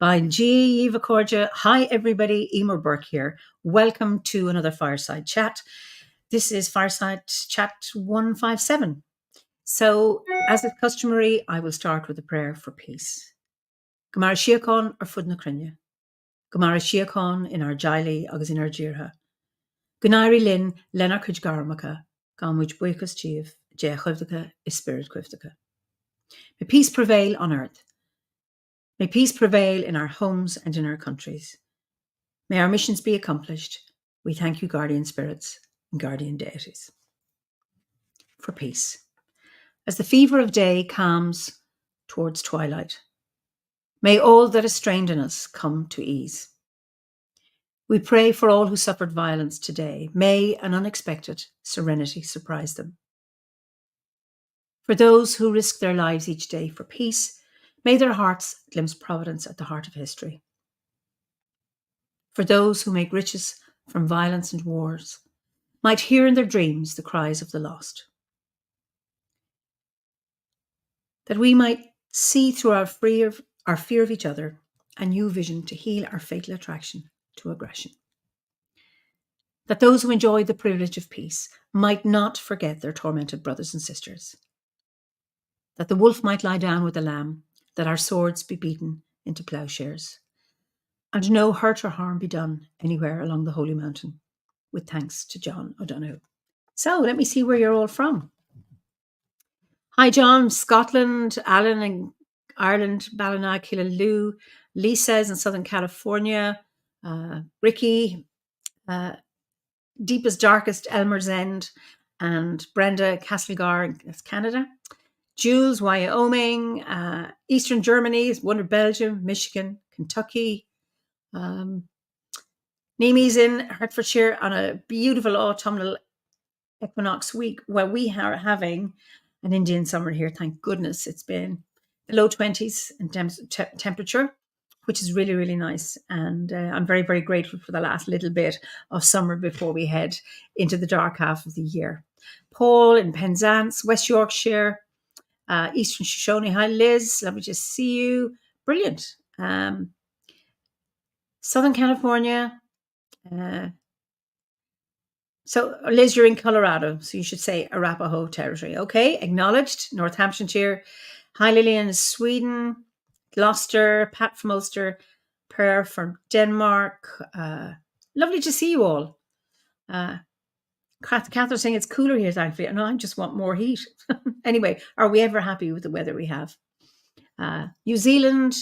By G. Eva Cordia. Hi, everybody. Eimear Burke here. Welcome to another Fireside Chat. This is Fireside Chat 157. So, as is customary, I will start with a prayer for peace. Gomara Siakon ar fud na crinne. Gomara Siakon in our Jaili agus in our Jirha. Gunairi Lin Lenar Cuj Garmaka. Gamuj Buikas Chief. Je Chivdaka is Spirit Quifdaka. May peace prevail on earth. May peace prevail in our homes and in our countries. May our missions be accomplished. We thank you, guardian spirits and guardian deities. For peace. As the fever of day calms towards twilight, may all that is strained in us come to ease. We pray for all who suffered violence today. May an unexpected serenity surprise them. For those who risk their lives each day for peace, may their hearts glimpse providence at the heart of history. For those who make riches from violence and wars, might hear in their dreams the cries of the lost. That we might see through our fear of each other a new vision to heal our fatal attraction to aggression. That those who enjoy the privilege of peace might not forget their tormented brothers and sisters. That the wolf might lie down with the lamb, that our swords be beaten into ploughshares, and no hurt or harm be done anywhere along the Holy Mountain, with thanks to John O'Donoghue. So let me see where you're all from. Hi, John, Scotland, Alan in Ireland, Ballina, Killaloo, Lisa's in Southern California, Ricky, Deepest Darkest, Elmer's End, and Brenda Castlegar, that's Canada. Jules, Wyoming, Eastern Germany, Wonder Belgium, Michigan, Kentucky. Nimi's in Hertfordshire on a beautiful autumnal equinox week where we are having an Indian summer here. Thank goodness. It's been the low 20s in temperature, which is really, really nice. And I'm very, very grateful for the last little bit of summer before we head into the dark half of the year. Paul in Penzance, West Yorkshire, Eastern Shoshone. Hi, Liz. Lovely to see you. Brilliant. Southern California. So, Liz, you're in Colorado, so you should say Arapaho territory. Okay, acknowledged. North Hampshire. Hi, Lillian in Sweden. Gloucester. Pat from Ulster. Per from Denmark. Lovely to see you all. Catherine's saying it's cooler here, thankfully. No, I just want more heat. Anyway, are we ever happy with the weather we have? New Zealand,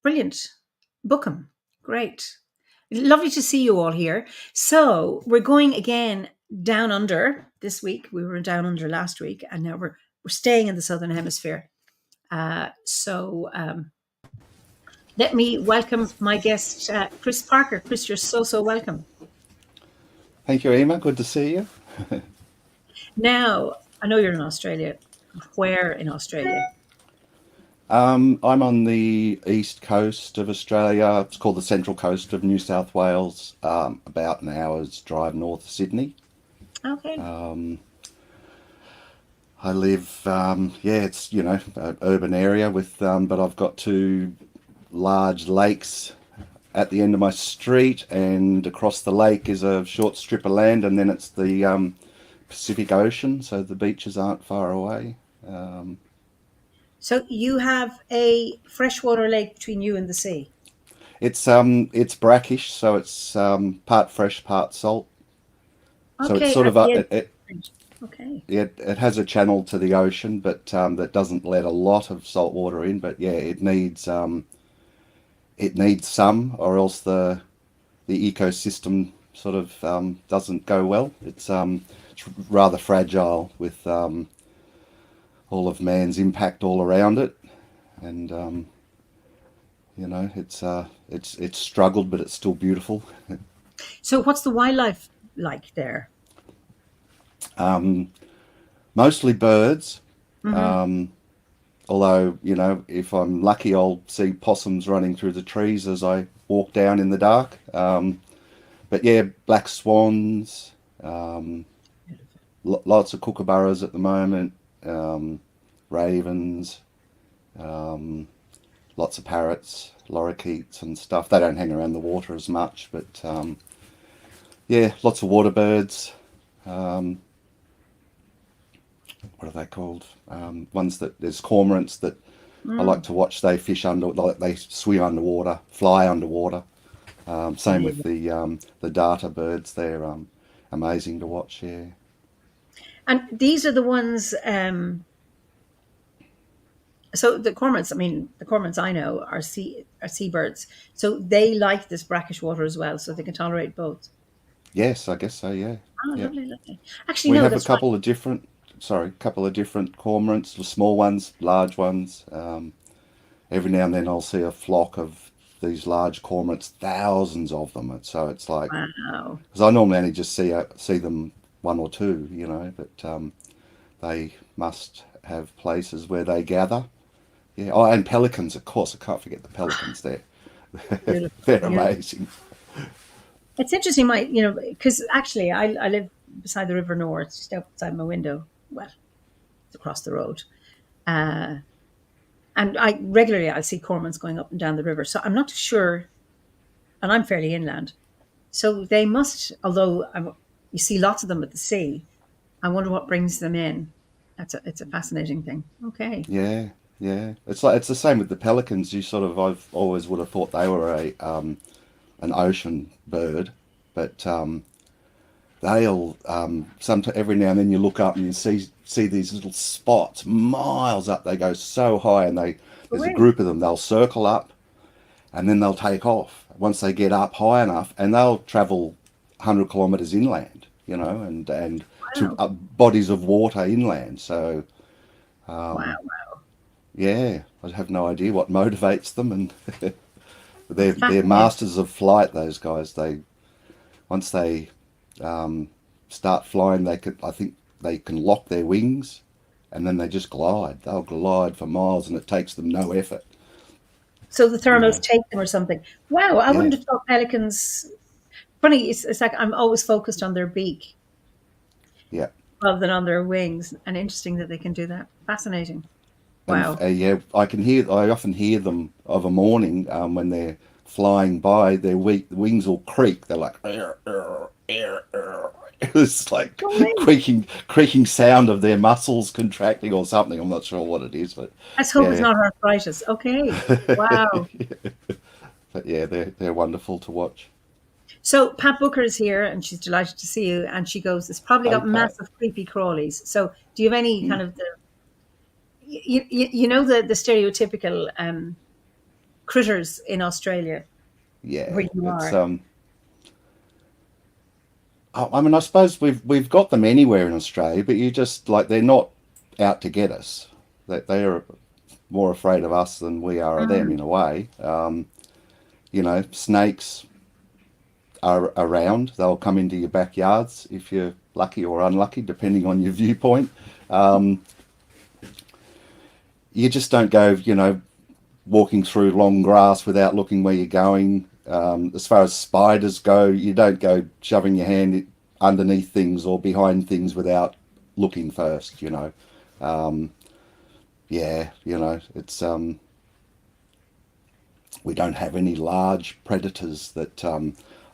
brilliant. Bookham, great. Lovely to see you all here. So we're going again down under this week. We were down under last week, and now we're staying in the Southern Hemisphere. So let me welcome my guest, Chris Parker. Chris, you're so welcome. Thank you, Eimear. Good to see you. Now, I know you're in Australia. Where in Australia? I'm on the east coast of Australia. It's called the Central Coast of New South Wales, about an hour's drive north of Sydney. Okay. I live, it's, an urban area with, but I've got two large lakes at the end of my street, and across the lake is a short strip of land, and then it's the Pacific Ocean, so the beaches aren't far away. So you have a freshwater lake between you and the sea? It's brackish, so it's part fresh, part salt. Okay. So it's sort of okay. It has a channel to the ocean, but that doesn't let a lot of salt water in. But yeah, it needs some, or else the ecosystem sort of doesn't go well. It's rather fragile with all of man's impact all around it, and it's struggled, but it's still beautiful. So what's the wildlife like there? Mostly birds. Mm-hmm. Although, if I'm lucky, I'll see possums running through the trees as I walk down in the dark. But yeah, black swans, lots of kookaburras at the moment, ravens, lots of parrots, lorikeets and stuff. They don't hang around the water as much, but yeah, lots of water birds. Um, what are they called? Ones that there's cormorants that I like Mm, to watch. They fish under, like they swim underwater, fly underwater. Same with amazing. the darter birds. They're amazing to watch. Yeah. And these are the ones. So the cormorants, I mean, the cormorants I know are seabirds. So they like this brackish water as well, so they can tolerate both. Yes, I guess so. Yeah. Oh, Yeah. lovely, lovely. Actually, We no, have a that's right. couple of different, sorry, couple of different cormorants, the small ones, large ones. Every now and then I'll see a flock of these large cormorants, thousands of them. And so it's like, Wow, because I normally only just see them one or two, but they must have places where they gather. Yeah. Oh, and pelicans, of course. I can't forget the pelicans there. beautiful, They're beautiful. amazing. It's interesting, because actually I live beside the River Nore, it's just outside my window. Well, it's across the road. Uh, and I regularly I'll see cormorants going up and down the river. So I'm not sure, and I'm fairly inland. So they must, you see lots of them at the sea. I wonder what brings them in. It's a fascinating thing. Okay. Yeah, yeah. It's the same with the pelicans. I've always would have thought they were a an ocean bird, but they'll every now and then you look up and you see these little spots miles up. They go so high, and they Oh, there's a really? group of them. They'll circle up and then they'll take off once they get up high enough, and they'll travel 100 kilometers inland. And to Wow. bodies of water inland. So Wow. yeah, I have no idea what motivates them, and That's they're fascinating. masters of flight. Those guys, they once they um, start flying, I think they can lock their wings, and then they just glide. They'll glide for miles, and it takes them no effort. So the You thermals know, take them or something. Wow, I yeah, wouldn't have thought pelicans. Funny, it's like I'm always focused on their beak yeah, rather than on their wings. And interesting that they can do that. Fascinating. and Wow. yeah, I often hear them of a morning when they're flying by. Their wings will creak. They're like, "Arr, arr, arr, arr." It's like No way. creaking sound of their muscles contracting or something. I'm not sure what it is, but Let's hope it's yeah. not arthritis. Okay. Wow. But yeah, they're wonderful to watch. So Pat Booker is here and she's delighted to see you. And she goes, it's probably Hey, got Pat. massive creepy crawlies. So do you have any Hmm. kind of you know the stereotypical critters in Australia where Yeah, you it's are? I mean, I suppose we've got them anywhere in Australia, but you just like they're not out to get us. That they are more afraid of us than we are of them Mm, in a way. Snakes are around. They'll come into your backyards if you're lucky or unlucky, depending on your viewpoint. Um, you just don't go, walking through long grass without looking where you're going. As far as spiders go, you don't go shoving your hand underneath things or behind things without looking first. Yeah, it's we don't have any large predators that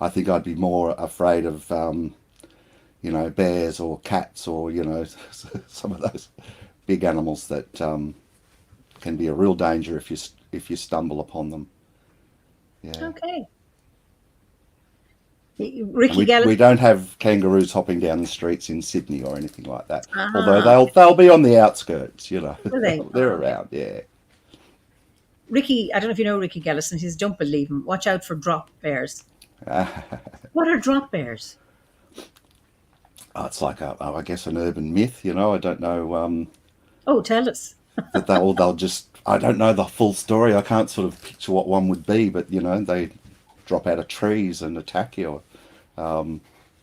I think I'd be more afraid of. Bears or cats or some of those big animals that can be a real danger if you stumble upon them. Yeah. okay. And Ricky we Gellis. don't have kangaroos hopping down the streets in Sydney or anything like that. Although Ah, they'll be on the outskirts, were they? they're Oh, okay. around. Yeah. Ricky, I don't know if you know Ricky Gellis and his don't believe him. Watch out for drop bears. What are drop bears? It's like I guess an urban myth. I don't know Oh, tell us. that they'll just. I don't know the full story. I can't sort of picture what one would be, but they drop out of trees and attack you.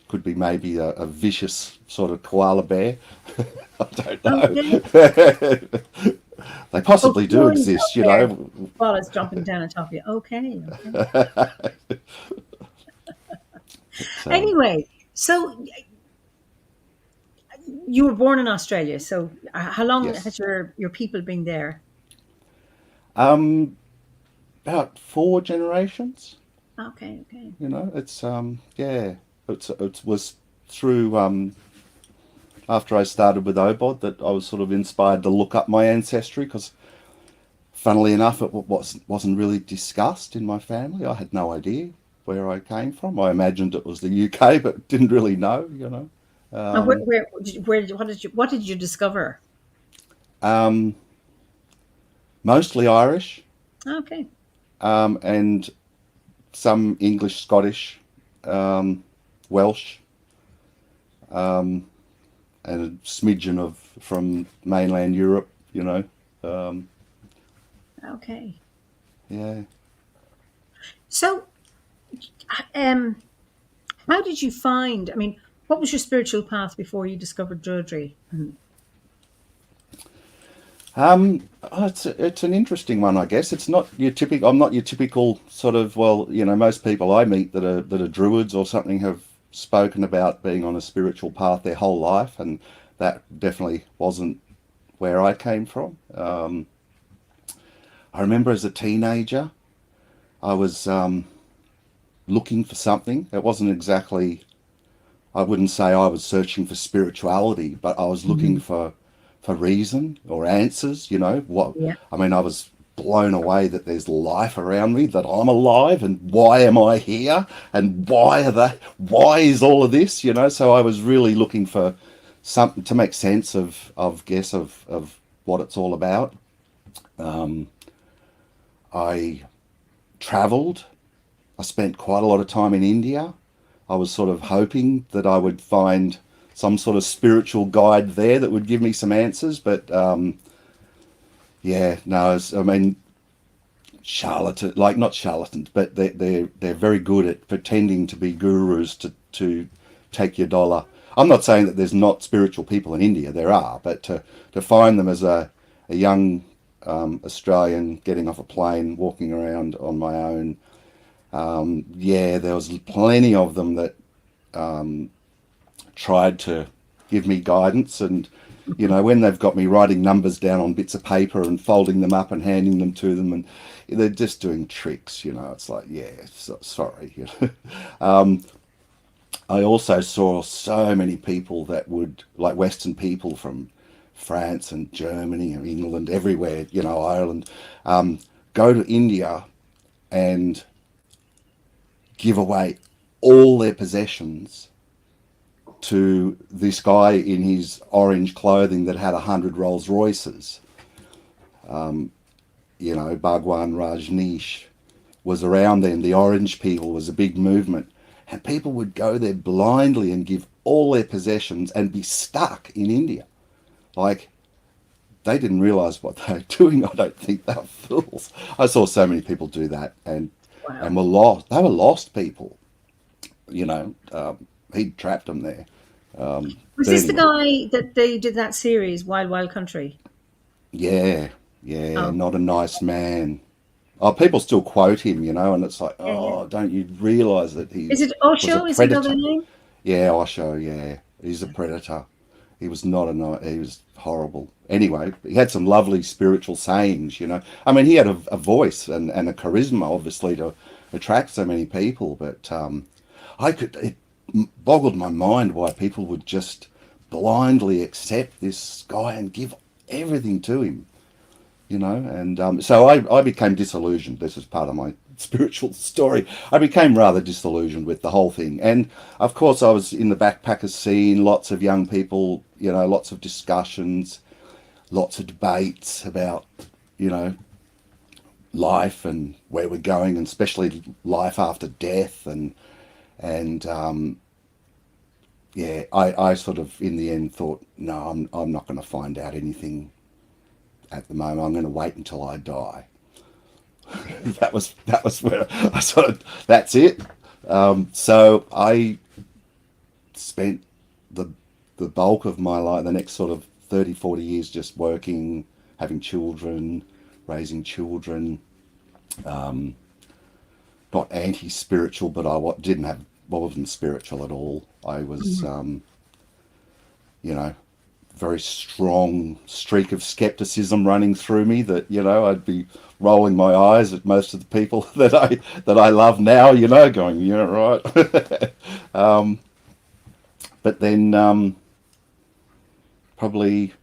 Could be maybe a vicious sort of koala bear. I don't Okay. know. They Oh, possibly do flying drop exist, bear. While it's jumping down on top of you. Okay, okay. But, Anyway, so you were born in Australia. So how long yes. has your people been there? about 4 generations. Okay, okay. You know, it's yeah, it was through after I started with Obod that I was sort of inspired to look up my ancestry because, funnily enough, it wasn't really discussed in my family. I had no idea where I came from. I imagined it was the UK, but didn't really know. You know, And what did you discover? um, mostly Irish, Okay. and some English, Scottish, Welsh, and a smidgen of from mainland Europe. You know, um, Okay. yeah. So, um, how did you find? I mean, what was your spiritual path before you discovered Druidry? It's an interesting one, I guess. It's not your typical. I'm not your typical sort of. Well, you know, most people I meet that are druids or something have spoken about being on a spiritual path their whole life, and that definitely wasn't where I came from. I remember as a teenager, I was looking for something. It wasn't exactly. I wouldn't say I was searching for spirituality, but I was looking Mhm. for reason or answers. You know what? Yeah. I mean, I was blown away that there's life around me, that I'm alive, and why am I here, and why are they? Why is all of this? You know, so I was really looking for something to make sense of guess of what it's all about. I travelled. I spent quite a lot of time in India. I was sort of hoping that I would find some sort of spiritual guide there that would give me some answers. But yeah, no, I mean, charlatan, like not charlatans, but they're very good at pretending to be gurus to take your dollar. I'm not saying that there's not spiritual people in India. There are, but to find them as a young Australian getting off a plane, walking around on my own, yeah, there was plenty of them that tried to give me guidance. And you know, when they've got me writing numbers down on bits of paper and folding them up and handing them to them, and they're just doing tricks. You know, it's like, yeah, sorry. You know? I also saw so many people that would, like Western people from France and Germany and England, everywhere, you know, Ireland, go to India and give away all their possessions to this guy in his orange clothing that had 100 Rolls Royces. You know, Bhagwan Rajneesh was around then. The orange people was a big movement. And people would go there blindly and give all their possessions and be stuck in India. Like, they didn't realize what they were doing. I don't think they were fools. I saw so many people do that and Wow. were lost. They were lost people, you know. He'd trapped them there. Was But this the anyway, guy that they did that series, Wild Wild Country? yeah, yeah, Oh, not a nice man. Oh, people still quote him, you know, and it's like, yeah, yeah. oh, don't you realise that Is he it was a Osho? Is he another predator? name? Yeah, Osho, yeah, he's a predator. He was not a nice, he was horrible. Anyway, he had some lovely spiritual sayings, you know. I mean, he had a voice and a charisma, obviously, to attract so many people, but it boggled my mind why people would just blindly accept this guy and give everything to him, you know. And so I became disillusioned. This is part of my spiritual story. I became rather disillusioned with the whole thing. And of course, I was in the backpacker scene, lots of young people, you know, lots of discussions, lots of debates about, you know, life and where we're going, and especially life after death. And yeah, I sort of in the end thought, no, I'm not going to find out anything at the moment. I'm going to wait until I die. That was where I sort of, that's it. So I spent the the bulk of my life, the next sort of 30, 40 years, just working, having children, raising children. Not anti-spiritual, but didn't wasn't spiritual at all. I was, Mhm. you know, very strong streak of skepticism running through me that, you know, I'd be rolling my eyes at most of the people that I love now, you know, going, yeah, right. But then probably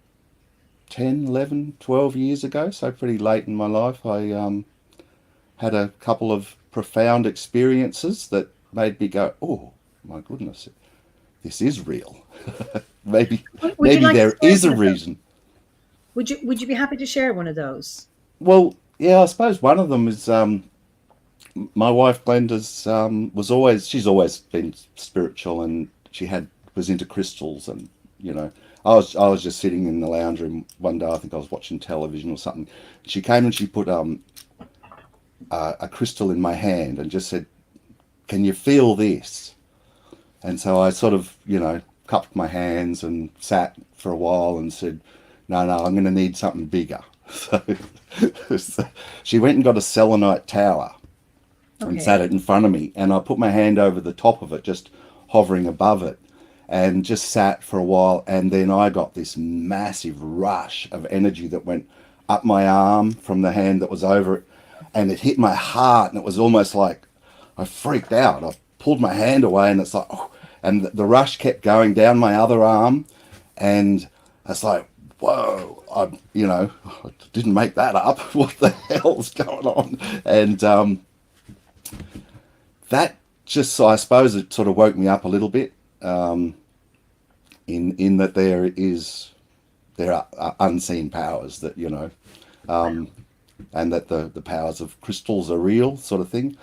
10, 11, 12 years ago, so pretty late in my life, I had a couple of profound experiences that made me go, oh, my goodness, this is real. maybe Would you maybe like to there share is one a of those? reason. Would you be happy to share one of those? Well, yeah, I suppose one of them is my wife Glenda's she's always been spiritual, and she had was into crystals, and you know, I was just sitting in the lounge room one day. I think I was watching television or something. She came and she put a crystal in my hand and just said, "Can you feel this?" And so I sort of, you know, cupped my hands and sat for a while and said, "No, no, I'm going to need something bigger." So she went and got a selenite tower and sat Okay. it in front of me, and I put my hand over the top of it, just hovering above it, and just sat for a while, and then I got this massive rush of energy that went up my arm from the hand that was over it, and it hit my heart, and it was almost like I freaked out. I pulled my hand away, and it's like, oh, and the rush kept going down my other arm, and it's like, whoa, you know, I didn't make that up. What the hell's going on? And that just, I suppose, it sort of woke me up a little bit. In that there are unseen powers that, you know, and that the powers of crystals are real, sort of thing.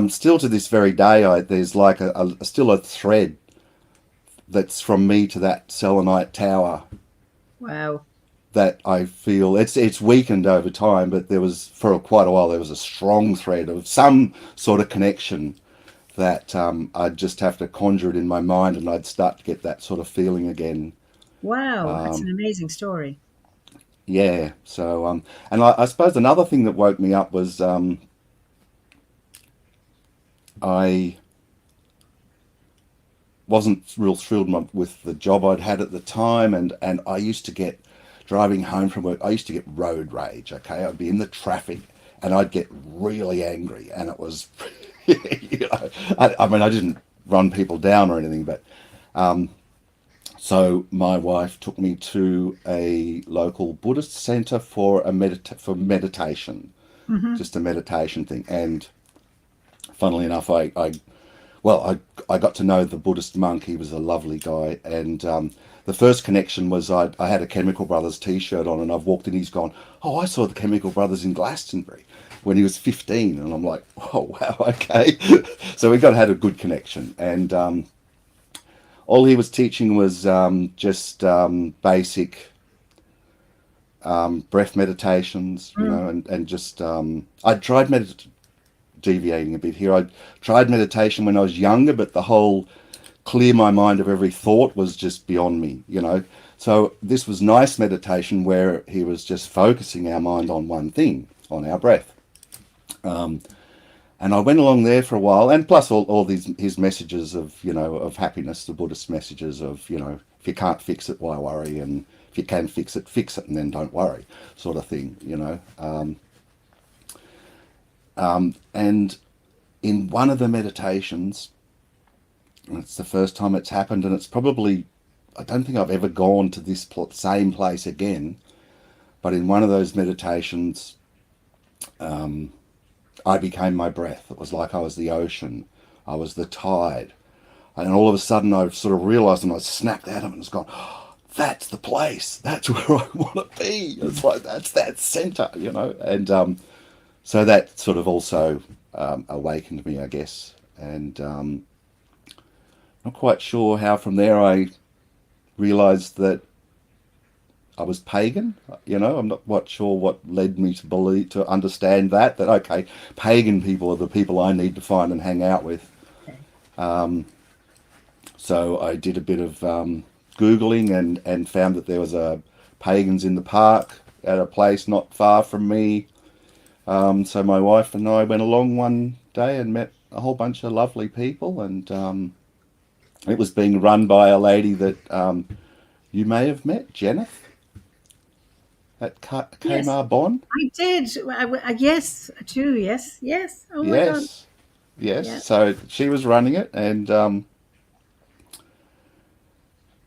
Still to this very day, there's like still a thread that's from me to that selenite tower Wow. that I feel it's weakened over time, but there was for quite a while there was a strong thread of some sort of connection that I'd just have to conjure it in my mind, and I'd start to get that sort of feeling again. Wow. That's an amazing story. Yeah. So and I suppose another thing that woke me up was I wasn't real thrilled with the job I'd had at the time, and I used to get driving home from work. I used to get road rage. Okay, I'd be in the traffic and I'd get really angry, and it was, you know, I mean, I didn't run people down or anything, but so my wife took me to a local Buddhist center for for meditation, Hmm. just a meditation thing, and funnily enough, I got to know the Buddhist monk. He was a lovely guy, and the first connection was I had a Chemical Brothers T-shirt on, and I've walked in. He's gone, "Oh, I saw the Chemical Brothers in Glastonbury when he was 15," and I'm like, "Oh, wow, okay." So we had a good connection, and all he was teaching was just basic breath meditations, you Mm. know, and just I tried deviating a bit here. I tried meditation when I was younger, but the whole clear my mind of every thought was just beyond me, you know. So this was nice meditation where he was just focusing our mind on one thing, on our breath. And I went along there for a while, and plus all these his messages of, you know, of happiness, the Buddhist messages of, you know, if you can't fix it, why worry, and if you can fix it, and then don't worry, sort of thing, you know. And in one of the meditations, and it's the first time it's happened, and it's probably, I don't think I've ever gone to this same place again, but in one of those meditations, I became my breath. It was like I was the ocean, I was the tide, and all of a sudden I sort of realised, and I snapped out of it and it's gone, oh, that's the place, that's where I want to be. It's like, that's that centre, you know. And so that sort of also awakened me, I guess. And not quite sure how from there I realised that I was pagan. You know, I'm not quite sure what led me to understand that okay, pagan people are the people I need to find and hang out with. Okay. So I did a bit of googling and found that there was a pagans in the park at a place not far from me. So my wife and I went along one day and met a whole bunch of lovely people, and it was being run by a lady that you may have met Jeneth at Yes, Kamar Bon. I did. Yes, too. Yes, yes. Oh my God. Yes, yes. Yeah. So she was running it, and um,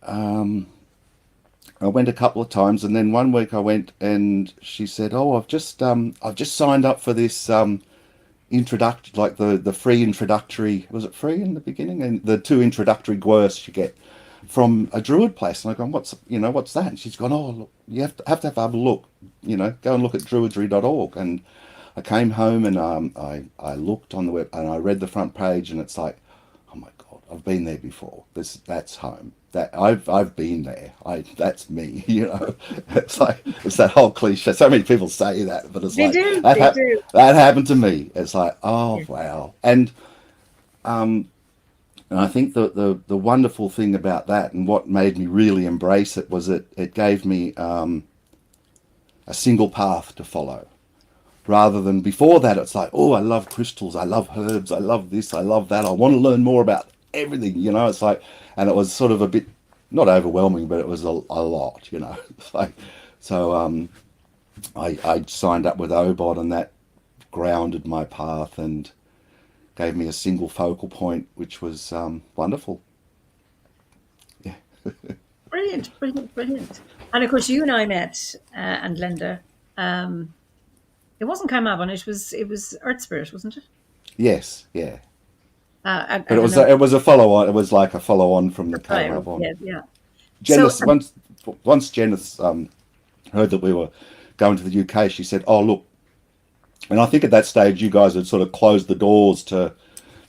I went a couple of times, and then one week I went, and she said, "Oh, I've just signed up for this introduct like the free introductory. Was it free in the beginning? And the 2 introductory gwerths you get from a druid place." And I go, what's that?" And she's gone, "Oh, look, you have to have a look. Go and look at druidry.org." And I came home, and I looked on the web, and I read the front page, and it's like, oh my God, I've been there before. That's home. That I've been there. That's me. It's that whole cliche. So many people say that, but it's They like do. They do. that happened to me. It's like, oh Yeah. wow. And I think the wonderful thing about that, and what made me really embrace it, was it gave me a single path to follow. Rather than before that, it's like, oh, I love crystals, I love herbs, I love this, I love that, I want to learn more about everything. It's like, and it was sort of a bit, not overwhelming, but it was a lot. It's like, so I signed up with Obod, and that grounded my path and gave me a single focal point, which was wonderful. Yeah. Brilliant, brilliant, brilliant. And of course, you and I met, and Linda. It wasn't Kaimabon. It was Earth Spirit, wasn't it? Yes, yeah. I But don't know. it was a follow on. It was like a follow on from the Right. Kamarabon. Yeah, yeah. So Janice once Janice heard that we were going to the UK, she said, "Oh look," and I think at that stage you guys had sort of closed the doors to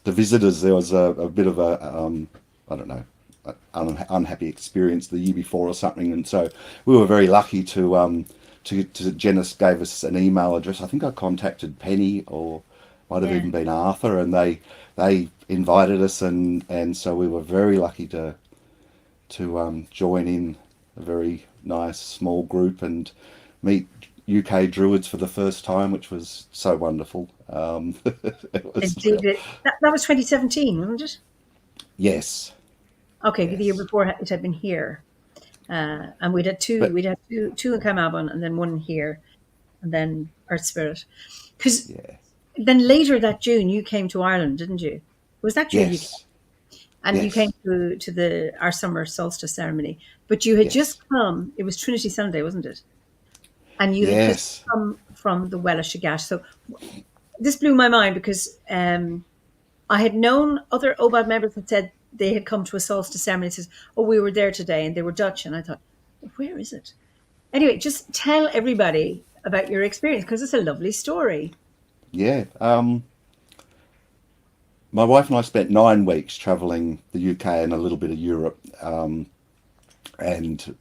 the visitors. There was a bit of a I don't know, unhappy experience the year before or something, and so we were very lucky to Janice gave us an email address. I think I contacted Penny, or might have yeah, even been Arthur, and they invited us, and so we were very lucky to join in a very nice small group and meet UK Druids for the first time, which was so wonderful. It was indeed. That was 2017, wasn't it? yes, Okay, the year yes, before it had been here, and we'd had two. but We'd had two in Kaimabon, and then one here, and then Earth Spirit. Because yeah, then later that June, you came to Ireland, didn't you? Was that June you came? yes, And you came yes, to the our summer solstice ceremony, but you had just yes, come. It was Trinity Sunday, wasn't it? And you had just yes. come from the Well of Shagash. So this blew my mind because I had known other OBAD members that said they had come to a solstice ceremony. It says, "Oh, we were there today," and they were Dutch. And I thought, where is it? Anyway, just tell everybody about your experience because it's a lovely story. Yeah. My wife and I spent 9 weeks travelling the UK and a little bit of Europe, and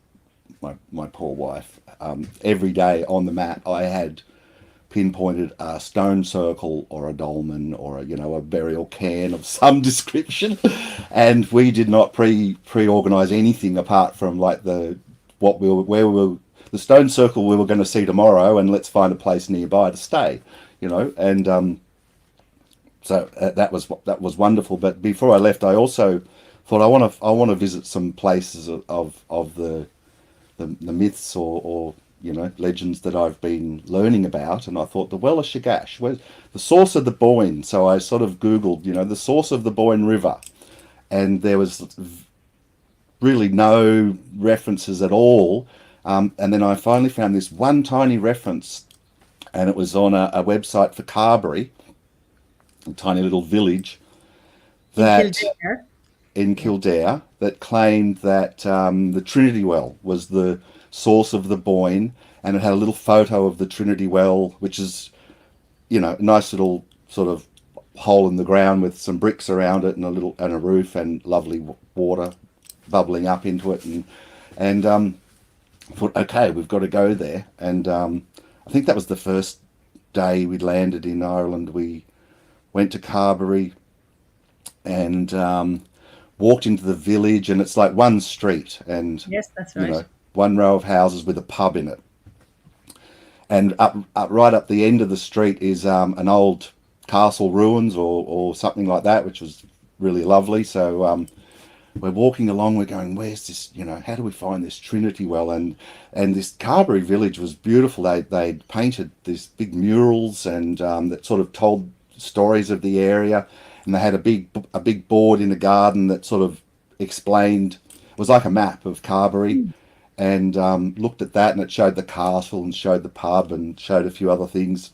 my poor wife. Every day on the mat, I had pinpointed a stone circle or a dolmen or a burial cairn of some description, and we did not pre-organize anything apart from like the what we were where we were the stone circle we were going to see tomorrow, and let's find a place nearby to stay, and so that was wonderful. But before I left, I also thought I want to visit some places of the myths or legends that I've been learning about, and I thought the Well of Shagash, where's the source of the Boyne? So I sort of Googled, the source of the Boyne River, and there was really no references at all. And then I finally found this one tiny reference, and it was on a website for Carberry, a tiny little village In that Kildare. in Yeah. Kildare that claimed that the Trinity Well was the source of the Boyne, and it had a little photo of the Trinity Well, which is, a nice little sort of hole in the ground with some bricks around it and a roof and lovely water bubbling up into it, and thought, okay, we've got to go there, and I think that was the first day we landed in Ireland. We went to Carberry and walked into the village, and it's like one street and Yes, that's you right. know one row of houses with a pub in it, and up right up the end of the street is an old castle ruins or something like that, which was really lovely. So we're walking along, we're going, where's this, how do we find this Trinity Well? And this Carberry village was beautiful. They'd painted these big murals and that sort of told stories of the area. And they had a big board in the garden that sort of explained, it was like a map of Carberry, and looked at that, and it showed the castle and showed the pub and showed a few other things.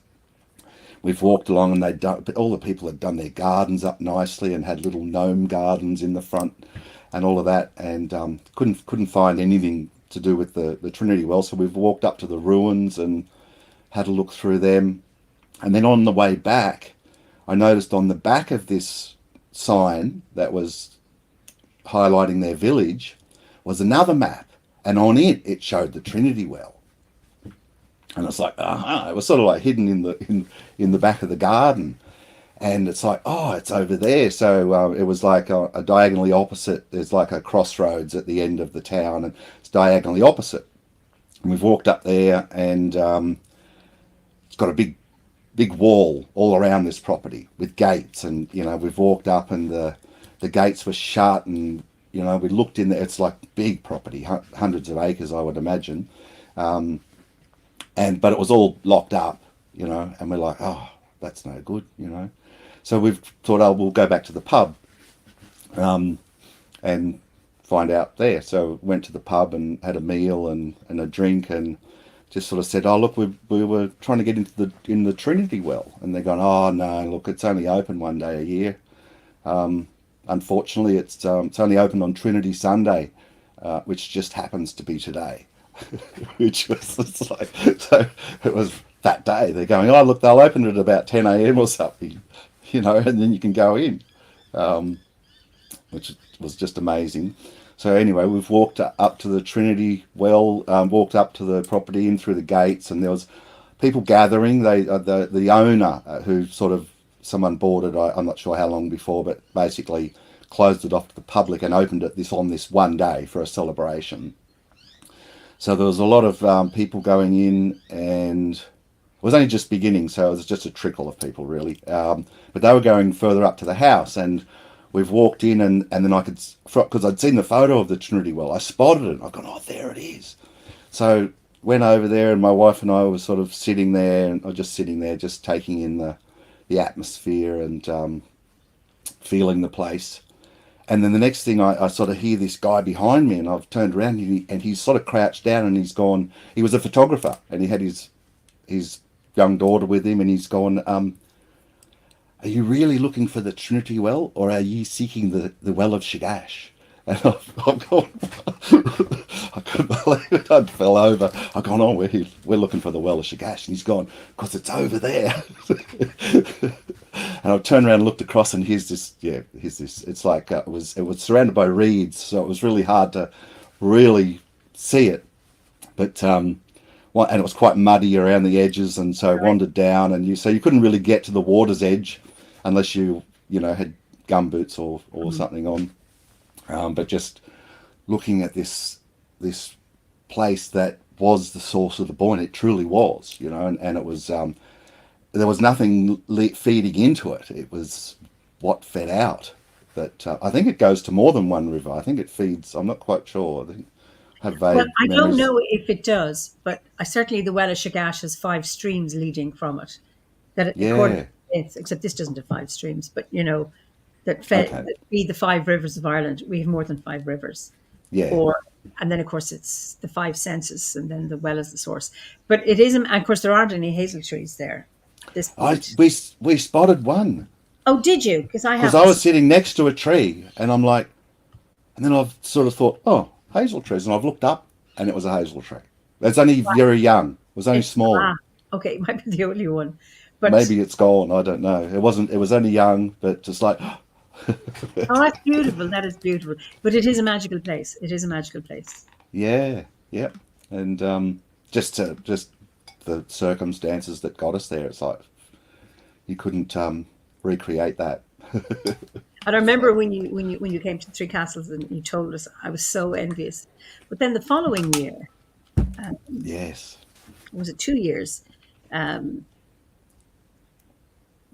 We've walked along, and all the people had done their gardens up nicely and had little gnome gardens in the front and all of that, and couldn't find anything to do with the Trinity Well. So we've walked up to the ruins and had a look through them. And then on the way back, I noticed on the back of this sign that was highlighting their village was another map, and on it showed the Trinity Well. And it's like, it was sort of like hidden in the back of the garden, and it's like, oh, it's over there. So it was like a diagonally opposite. There's like a crossroads at the end of the town, and it's diagonally opposite. And we've walked up there, and it's got a big wall all around this property with gates, and we've walked up, and the gates were shut, and we looked in there. It's like big property, hundreds of acres, I would imagine. But it was all locked up, and we're like, oh, that's no good, So we've thought, oh, we'll go back to the pub and find out there. So went to the pub and had a meal and a drink, and just sort of said, oh, look, we were trying to get into the Trinity Well. And they're going, oh, no, look, it's only open one day a year. Unfortunately, it's only open on Trinity Sunday, which just happens to be today. Which was like, so it was that day. They're going, oh, look, they'll open it at about 10 a.m. or something, and then you can go in, which was just amazing. So anyway, we've walked up to the Trinity Well, walked up to the property in through the gates, and there was people gathering. The owner, who sort of, someone bought it, I'm not sure how long before, but basically closed it off to the public and opened it on this one day for a celebration. So there was a lot of people going in, and it was only just beginning, so it was just a trickle of people, really. But they were going further up to the house, and we've walked in, and then I could, because I'd seen the photo of the Trinity Well, I spotted it. I've gone, oh, there it is. So went over there, and my wife and I were sort of sitting there, and I was just sitting there, just taking in the atmosphere and feeling the place. And then the next thing, I sort of hear this guy behind me, and I've turned around, and he's sort of crouched down, and he's gone. He was a photographer, and he had his young daughter with him, and he's gone, are you really looking for the Trinity Well, or are you seeking the Well of Shagash? And I've gone, I couldn't believe it. I fell over. I've gone, oh, we're looking for the Well of Shagash. And he's gone, because it's over there. And I've turned around and looked across, and here's this. It's like it was surrounded by reeds, so it was really hard to really see it. But and it was quite muddy around the edges, and so I wandered down, and you couldn't really get to the water's edge unless you had gumboots or something on. But just looking at this place that was the source of the boy, and it truly was, and it was. There was nothing feeding into it. It was what fed out. But I think it goes to more than one river. I think it feeds. I'm not quite sure. I think I have vague Well, I don't memories. know if it does, but certainly the Well of Shagash has 5 streams leading from it. According Yeah. to myths, except this doesn't have 5 streams, but that Okay. feed the 5 rivers of Ireland. We have more than 5 rivers, Yeah. and then of course it's the 5 senses, and then the well is the source. But it isn't. And of course, there aren't any hazel trees there at this I point. we spotted one Oh, did you? Because I because I haven't. was sitting next to a tree, and I'm like, and then I've sort of thought, oh, hazel trees, and I've looked up, and it was a hazel tree. It's only very young. It was only small. Okay, it might be the only one, but Maybe it's gone. I don't know. It wasn't. It was only young, but just like, oh, that's beautiful. That is beautiful. But it is a magical place. It is a magical place. yeah, yeah. And just the circumstances that got us there. It's like you couldn't recreate that. And I remember when you came to Three Castles and you told us, I was so envious. But then the following year, Yes, was it 2 years? Um,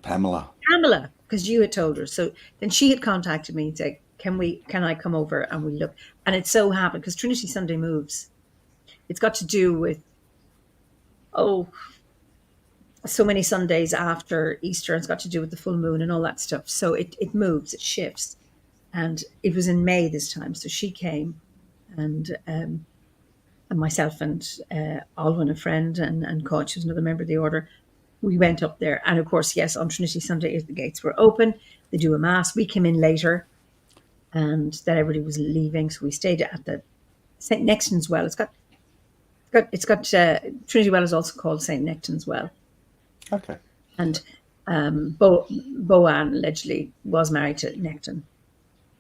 Pamela. Pamela, because you had told her. So then she had contacted me and said, can I come over and we look? And it so happened because Trinity Sunday moves. It's got to do with so many Sundays after Easter. It's got to do with the full moon and all that stuff. So it moves, it shifts, and it was in May this time. So she came, and myself and Alwyn, a friend, and Coach, who's another member of the order, we went up there. And of course, yes, on Trinity Sunday, the gates were open. They do a mass. We came in later, and then everybody was leaving, so we stayed at the St. Nexton's Well. It's got Trinity Well is also called St. Nectan's Well. Okay. And Boann allegedly was married to Nectan.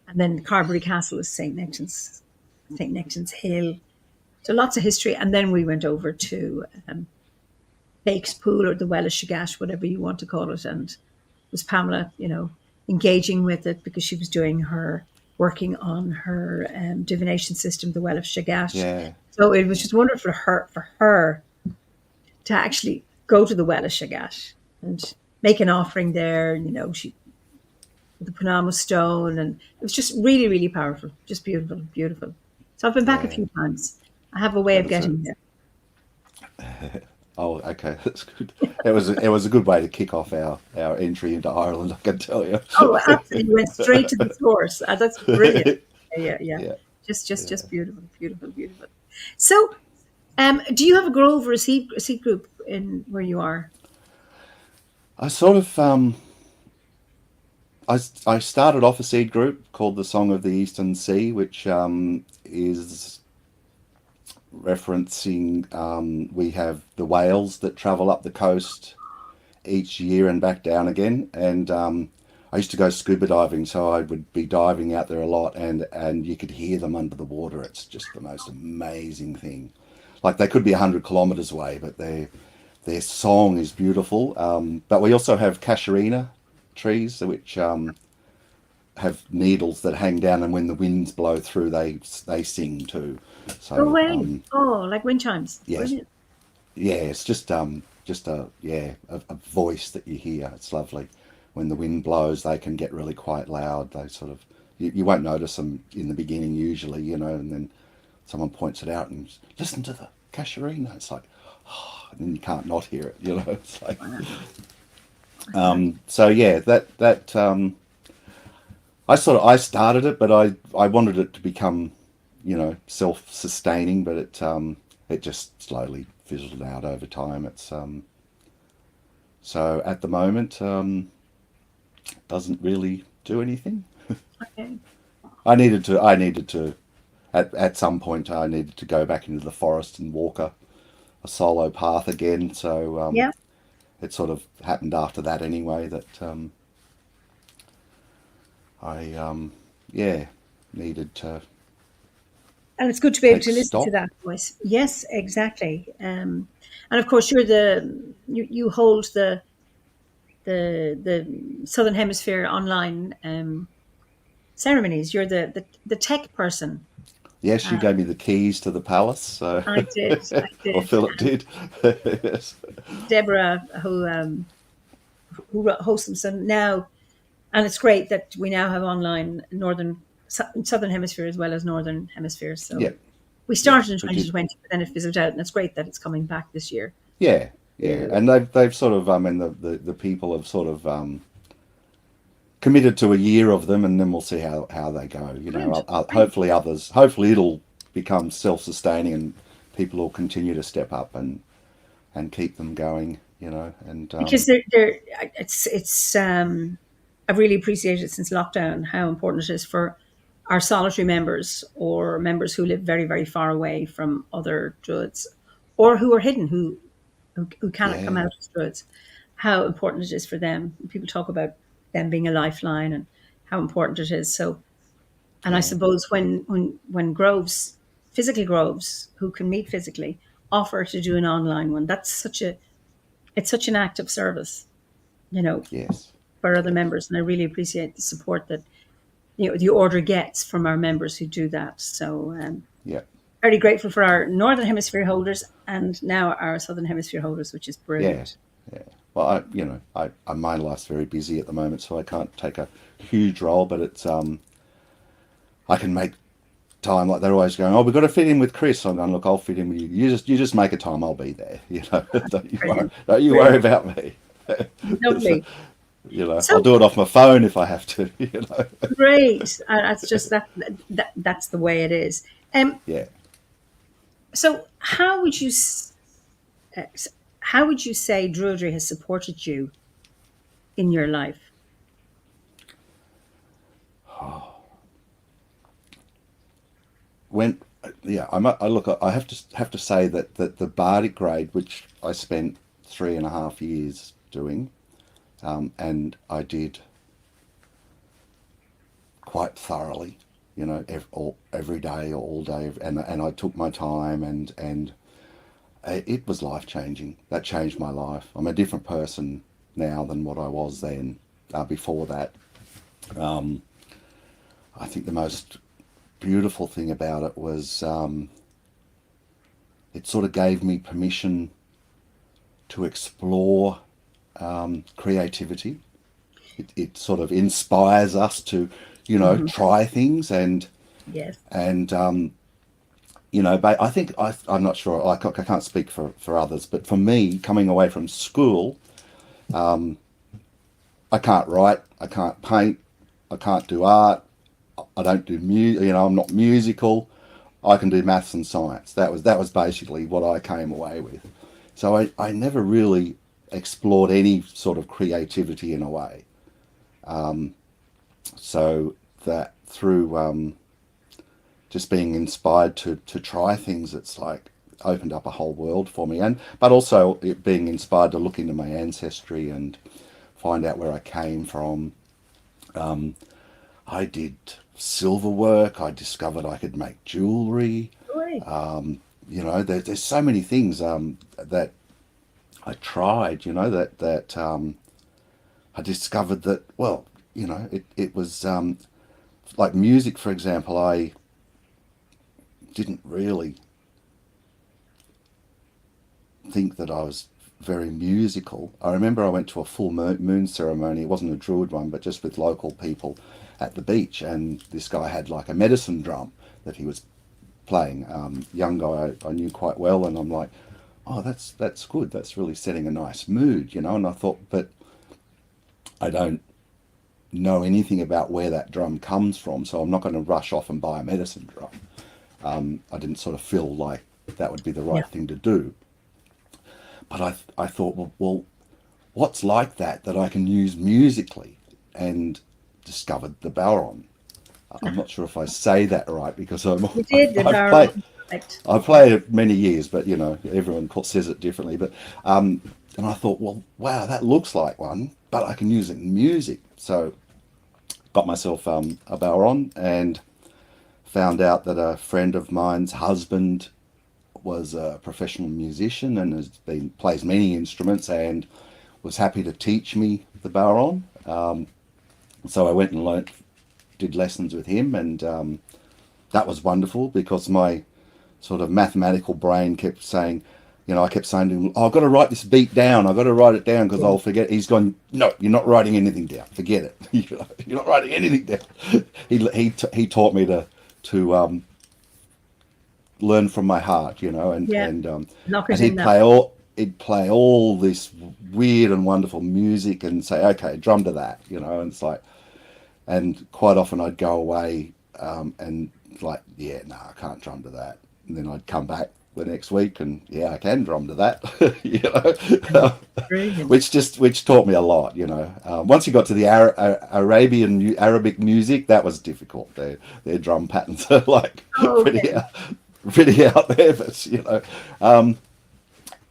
And then Carberry Castle is St. Nectan's Hill. So lots of history. And then we went over to Bake's Pool, or the Well of Shagash, whatever you want to call it. And it was Pamela, engaging with it because she was working on her divination system, the Well of Shagash. Yeah. So it was just wonderful for her to actually go to the Well of Shagash and make an offering there. She with the Panama stone, and it was just really, really powerful, just beautiful, beautiful. So I've been back a few times. I have a way of getting there. Oh, okay, that's good. It was a good way to kick off our entry into Ireland, I can tell you. Oh, absolutely! You went straight to the source. That's brilliant. Yeah. Just beautiful, beautiful, beautiful. So, do you have a grove or a seed group in where you are? I sort of I started off a seed group called the Song of the Eastern Sea, which is referencing we have the whales that travel up the coast each year and back down again, and I used to go scuba diving, so I would be diving out there a lot, and you could hear them under the water. It's just the most amazing thing. Like, they could be 100 kilometers away, but their song is beautiful. But we also have casuarina trees, which have needles that hang down, and when the winds blow through, they sing too. So, like wind chimes. Yes, Brilliant. yeah, it's just a voice that you hear. It's lovely. When the wind blows, they can get really quite loud. They sort of, you won't notice them in the beginning usually, and then someone points it out and listen to the casuarina. It's like, and then you can't not hear it. It's like, so yeah, that I started it, but I wanted it to become, self-sustaining, but it just slowly fizzled out over time. It's so at the moment doesn't really do anything. Okay. I needed to at some point I needed to go back into the forest and walk a solo path again. So it sort of happened after that anyway, that I needed to. And it's good to be able to listen Stop. to that voice. Yes, exactly. And of course, you hold the Southern Hemisphere online ceremonies. You're the tech person. Yes, you gave me the keys to the palace. So I did. or Philip did. Yes. Deborah, who hosts them, so now, and it's great that we now have online Southern Hemisphere as well as Northern Hemisphere. So we started in 2020, but then it fizzled out, and it's great that it's coming back this year. Yeah, and they've sort of and the people have sort of committed to a year of them, and then we'll see how they go. Hopefully it'll become self-sustaining, and people will continue to step up and keep them going. And because it's I've really appreciated since lockdown how important it is for our solitary members, or members who live very, very far away from other druids, or who are hidden, who cannot come out as druids, how important it is for them. People talk about them being a lifeline and how important it is. So, and I suppose when groves, physical groves, who can meet physically, offer to do an online one, it's such an act of service, yes, for other members. And I really appreciate the support that the order gets from our members who do that. So very grateful for our Northern Hemisphere holders, and now our Southern Hemisphere holders, which is brilliant. Yeah. Well, my life's very busy at the moment, so I can't take a huge role, but it's I can make time. Like they're always going, oh, we've got to fit in with Chris. I'm going, look, I'll fit in with you. You just make a time. I'll be there. Brilliant. Don't you worry Brilliant. about me. Lovely. I'll So do it off my phone if I have to. great. That's just that's the way it is. Yeah. So how would you say Druidry has supported you in your life? When I look. I have to say that the Bardic grade, which I spent 3.5 years doing, and I did quite thoroughly. Every day or all day, and I took my time, and it was life changing. That changed my life. I'm a different person now than what I was then. Before that, I think the most beautiful thing about it was it sort of gave me permission to explore creativity. It sort of inspires us to, Hmm. try things Yes. and but I think I'm not sure. I can't speak for others, but for me, coming away from school, I can't write, I can't paint, I can't do art, I don't do music. I'm not musical. I can do maths and science. That was basically what I came away with. So I never really explored any sort of creativity in a way. So that through just being inspired to try things, it's like opened up a whole world for me. But also it being inspired to look into my ancestry and find out where I came from. I did silver work. I discovered I could make jewelry. Great. There's so many things that I tried. That I discovered that. Well, it was like music, for example. I didn't really think that I was very musical. I remember I went to a full moon ceremony. It wasn't a druid one, but just with local people at the beach, and this guy had like a medicine drum that he was playing. Young guy I knew quite well, and I'm like, oh, that's good. That's really setting a nice mood. And I thought, but I don't know anything about where that drum comes from, so I'm not going to rush off and buy a medicine drum. I didn't sort of feel like that would be the Yeah. right thing to do. But I thought, well, what's like that I can use musically, and discovered the Balron. I'm not sure if I say that right because You did the I've barrel. played Perfect. I've played it many years, but everyone says it differently. But and I thought, well, wow, that looks like one, but I can use it in music. So got myself a Balron and found out that a friend of mine's husband was a professional musician and plays many instruments and was happy to teach me the Balron. So I went and did lessons with him, and that was wonderful because my sort of mathematical brain kept saying, I kept saying to him, oh, I've got to write this beat down. I've got to write it down because Yeah. I'll forget. He's gone, no, you're not writing anything down. Forget it. You're not writing anything down. He taught me to learn from my heart, and Yeah. and Knock and it in that. he'd play all this weird and wonderful music and say, okay, drum to that, and it's like, and quite often I'd go away and like, yeah, no, I can't drum to that. And then I'd come back the next week and yeah, I can drum to that, Brilliant. which taught me a lot. Once you got to the Arabic music, that was difficult. Their drum patterns are like pretty Okay. pretty out there, but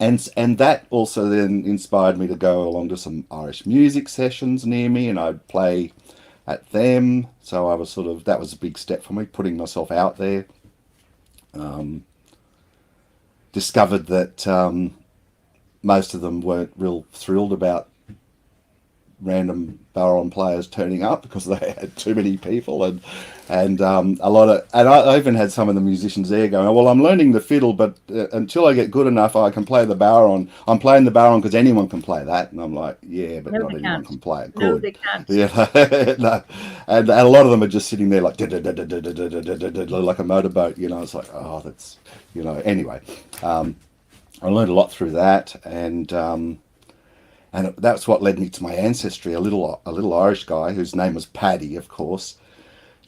and that also then inspired me to go along to some Irish music sessions near me, and I'd play at them. So I was that was a big step for me, putting myself out there. Discovered that most of them weren't real thrilled about random Baron players turning up because they had too many people, and a lot of, and I even had some of the musicians there going, well, I'm learning the fiddle, but until I get good enough, I can play the Baron. I'm playing the Baron because anyone can play that, and I'm like, yeah, but No, not they anyone can't. can play it No, good. they can't. Yeah, no. And a lot of them are just sitting there like like a motorboat, you know. It's like, oh, that's, you know. Anyway, I learned a lot through that, and that's what led me to my ancestry. A little Irish guy whose name was Paddy, of course,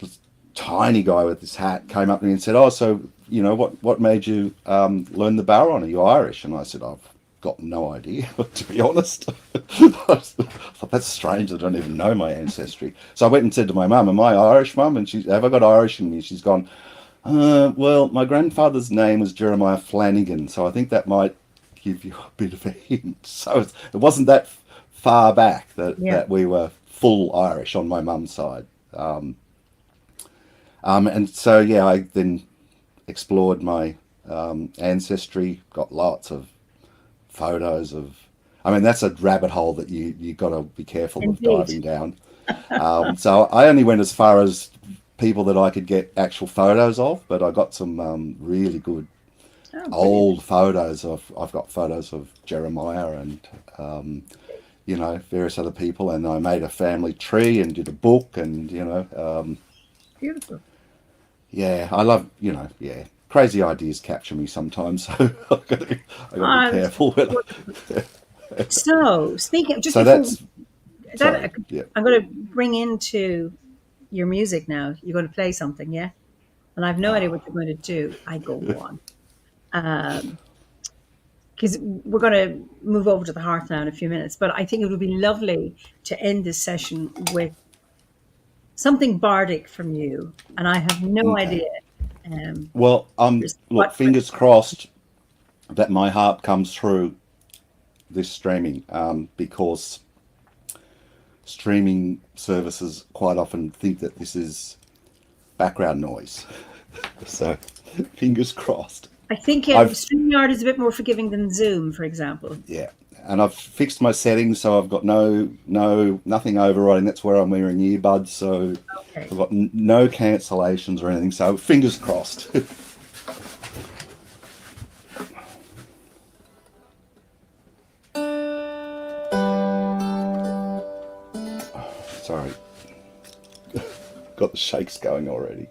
this tiny guy with his hat, came up to me and said, "Oh, so you know what made you learn the Baron? Are you Irish?" And I said, "I've got no idea, to be honest." I thought, that's strange. I don't even know my ancestry. So I went and said to my mum, "Am I Irish, Mum?" And have I got Irish in me? She's gone, well, my grandfather's name was Jeremiah Flanagan, so I think that might give you a bit of a hint." So it wasn't that far back Yeah. that we were full Irish on my mum's side. And so, yeah, I then explored my ancestry, got lots of photos of. I mean, that's a rabbit hole that you got to be careful of Indeed. diving down. So I only went as far as people that I could get actual photos of, but I got some really good Oh, brilliant. old photos of. I've got photos of Jeremiah and you know, various other people, and I made a family tree and did a book, and you know, Beautiful. yeah, I love, you know, yeah, crazy ideas capture me sometimes, so I got to be Ah, careful with it. so, speaking just So before that's sorry, that, yeah. I'm going to bring into your music now. You're going to play something, yeah? And I've no idea what you're going to do. I go on. Because we're going to move over to the hearth now in a few minutes. But I think it would be lovely to end this session with something bardic from you. And I have no Okay. idea um, Well, look, what. fingers crossed that my harp comes through this streaming, because streaming services quite often think that this is background noise. So, fingers crossed. I think I've StreamYard is a bit more forgiving than Zoom, for example. Yeah, and I've fixed my settings, so I've got nothing overriding. That's where I'm wearing earbuds, so Okay. I've got no cancellations or anything. So fingers crossed. Sorry, got the shakes going already.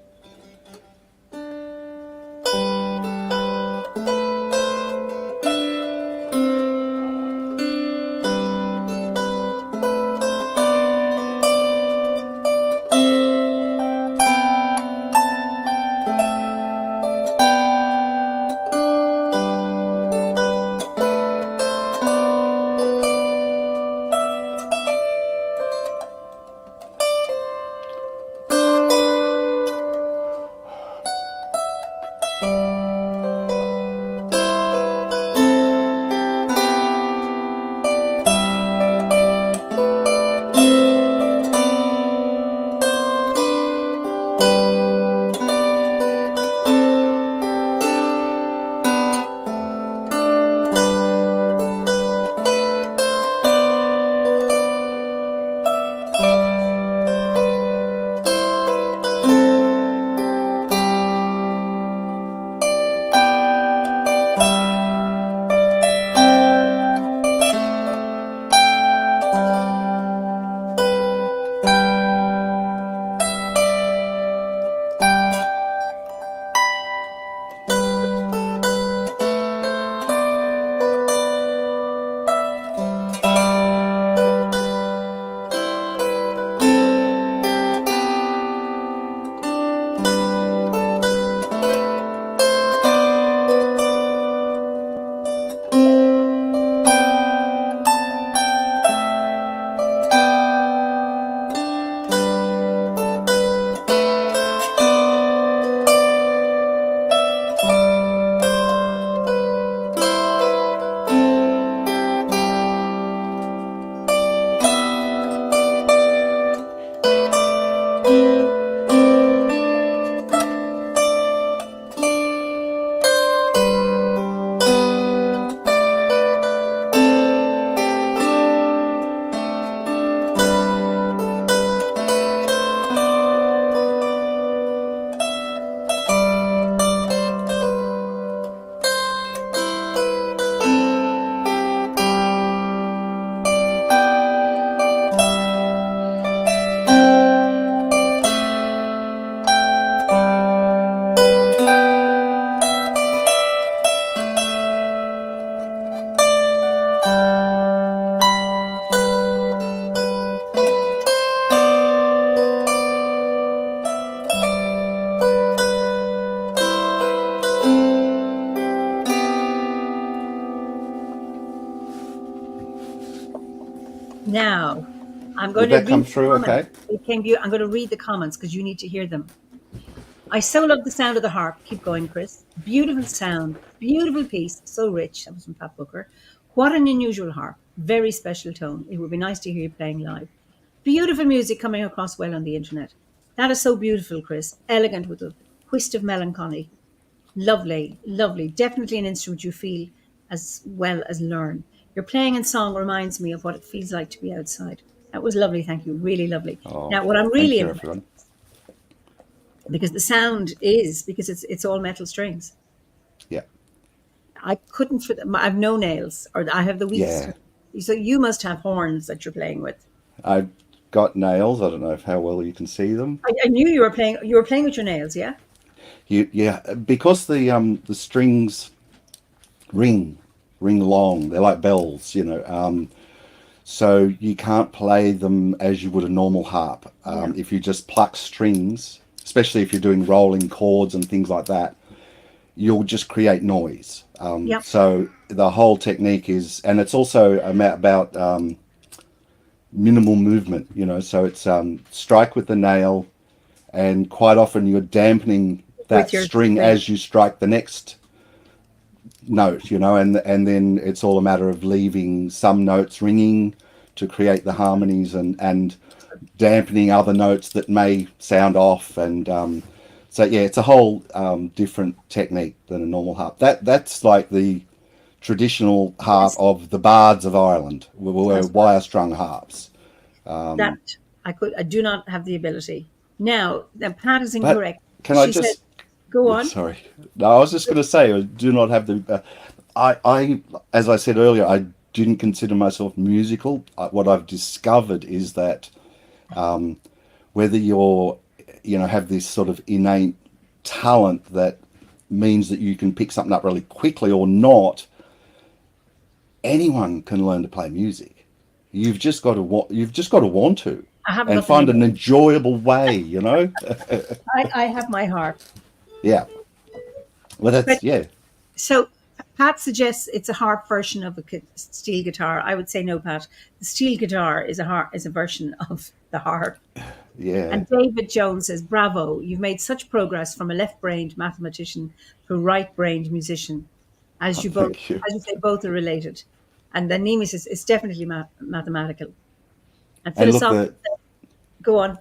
Now, I'm going Did to that come read the through comments. okay? It came I'm going to read the comments because you need to hear them. I so love the sound of the harp. Keep going, Chris. Beautiful sound, beautiful piece, so rich. That was from Pat Booker. What an unusual harp. Very special tone. It would be nice to hear you playing live. Beautiful music coming across well on the internet. That is so beautiful, Chris. Elegant with a twist of melancholy. Lovely, lovely. Definitely an instrument you feel as well as learn. Your playing and song reminds me of what it feels like to be outside. That was lovely. Thank you. Really lovely. Oh, Now, what I'm thank really you, impressed, everyone. because the sound is because it's all metal strings. Yeah, I couldn't fit them. I have no nails, or I have the weakest. yeah. So you must have horns that you're playing with. I've got nails. I don't know how well you can see them. I knew you were playing. You were playing with your nails, yeah. Yeah, because the strings ring long. They're like bells, you know. So you can't play them as you would a normal harp. Yeah. If you just pluck strings, especially if you're doing rolling chords and things like that, you'll just create noise. Yep. So the whole technique is, and it's also about minimal movement, you know. So it's strike with the nail, and quite often you're dampening that With your string string. as you strike the next note, you know, and then it's all a matter of leaving some notes ringing to create the harmonies and dampening other notes that may sound off, and so yeah, it's a whole different technique than a normal harp. That's like the traditional harp Yes, of the bards of Ireland, were that's right. wire strung harps. That I do not have the ability. Now, Pat is But incorrect. can I She said, just "Go on." sorry, no, I was just going to say I do not have the I as I said earlier, I didn't consider myself musical. What I've discovered is that whether you're, you know, have this sort of innate talent that means that you can pick something up really quickly or not, anyone can learn to play music. You've just got to want to, I have and nothing find an against. enjoyable way, you know. I have my harp, Yeah, well but that's yeah. so Pat suggests it's a harp version of a steel guitar. I would say no, Pat. The steel guitar is a version of the harp. Yeah. And David Jones says, "Bravo! You've made such progress from a left-brained mathematician to a right-brained musician, as Oh, you both, thank you. as you say, both are related." And then Nemi says, "It's definitely mathematical and And look, philosophical." Go on.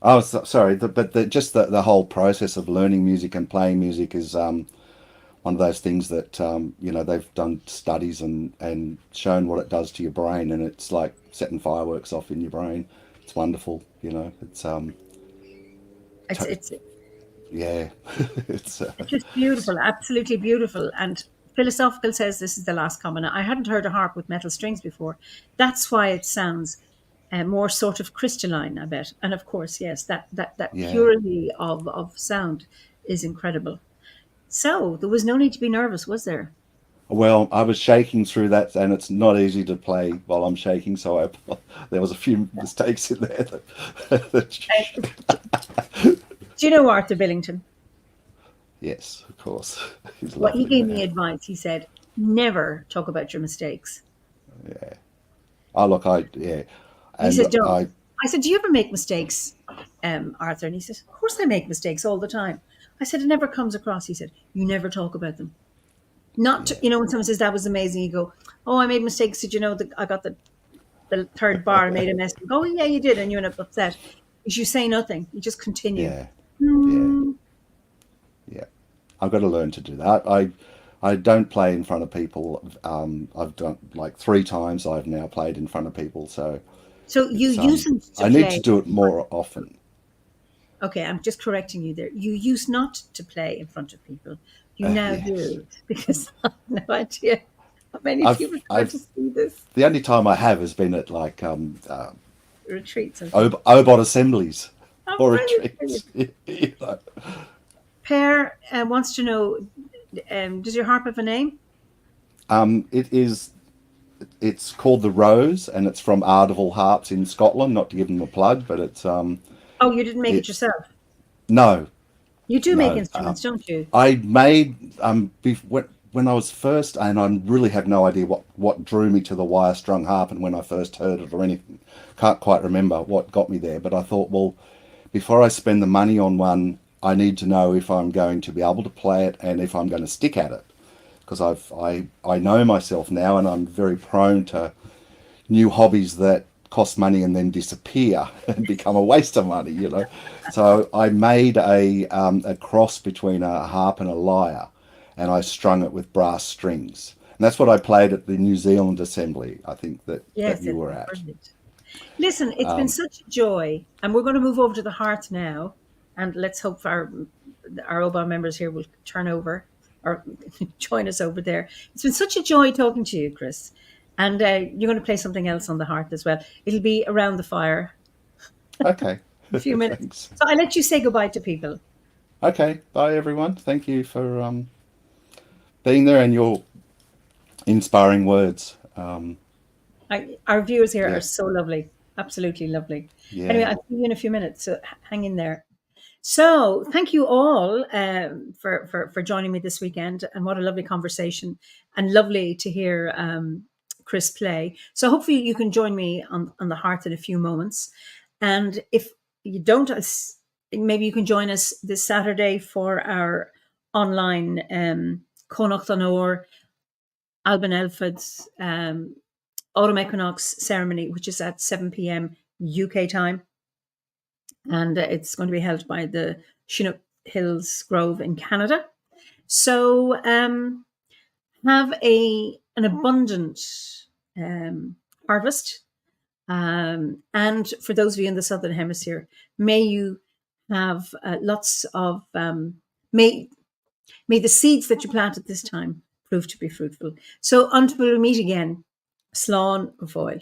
I was sorry, but just the whole process of learning music and playing music is one of those things that you know, they've done studies and shown what it does to your brain, and it's like setting fireworks off in your brain. It's wonderful, you know. It's It's to- it's yeah, it's it's just beautiful, absolutely beautiful. And philosophical says this is the last comment. I hadn't heard a harp with metal strings before. That's why it sounds more sort of crystalline, I bet. And of course, yes, that yeah. purity of sound is incredible. So there was no need to be nervous, was there? Well, I was shaking through that, and it's not easy to play while I'm shaking. So there was a few mistakes in there. Uh, do you know Arthur Billington? Yes, of course, he's a What he lovely gave me man. advice. He said, "Never talk about your mistakes." Yeah. Oh, look, I yeah, He and said, "Don't." I I said, "Do you ever make mistakes, Arthur?" And he said, "Of course I make mistakes all the time." I said, "It never comes across." He said, "You never talk about them." Not to, yeah, when someone says that was amazing, you go, "Oh, I made mistakes. Did you know that I got the third bar and made a mess?" You go, "Oh, yeah, you did," and you end up upset. Is you say nothing. You just continue. yeah, yeah, Hmm. yeah. I've got to learn to do that. I don't play in front of people. I've done like 3 times. I've now played in front of people, so So you it's used to I need to play. do it more often. Okay, I'm just correcting you there. You used not to play in front of people. You now Yes, do because I have no idea how many I've people are going I've to see this the only time I have has been at like retreats and things. OBOT assemblies Oh, or brilliant, brilliant. retreats. You know. Per wants to know, does your harp have a name? It is. It's called the Rose, and it's from Ardeville Harps in Scotland. Not to give them a plug, but Oh, you didn't make it it's yourself. no, You do make no. instruments, don't you? I made when I was first, and I really have no idea what drew me to the wire strung harp and when I first heard it or anything. Can't quite remember what got me there, but I thought, well, before I spend the money on one, I need to know if I'm going to be able to play it and if I'm going to stick at it. Because I know myself now, and I'm very prone to new hobbies that cost money and then disappear and become a waste of money, you know. So I made a cross between a harp and a lyre, and I strung it with brass strings. And that's what I played at the New Zealand Assembly, I think, that Yes, you it were was at. brilliant. Listen, it's been such a joy, and we're going to move over to the hearth now, and let's hope our OBA members here will turn over or join us over there. It's been such a joy talking to you, Chris, and you're going to play something else on the hearth as well. It'll be around the fire Okay. in a few minutes, Thanks. so I'll let you say goodbye to people. Okay. Bye, everyone. Thank you for being there and your inspiring words. Our viewers here are Yeah. so lovely, absolutely lovely. Anyway, Yeah. I'll see you in a few minutes, so hang in there. So, thank you all for joining me this weekend, and what a lovely conversation, and lovely to hear Chris play. So, hopefully, you can join me on the hearth in a few moments. And if you don't, maybe you can join us this Saturday for our online Connacht an Or Alban Elford's autumn equinox ceremony, which is at 7 p.m. UK time, and it's going to be held by the Chinook Hills Grove in Canada. So have an abundant harvest, and for those of you in the southern hemisphere, may you have lots of may the seeds that you plant at this time prove to be fruitful. So until we meet again, Slán ó Fáil.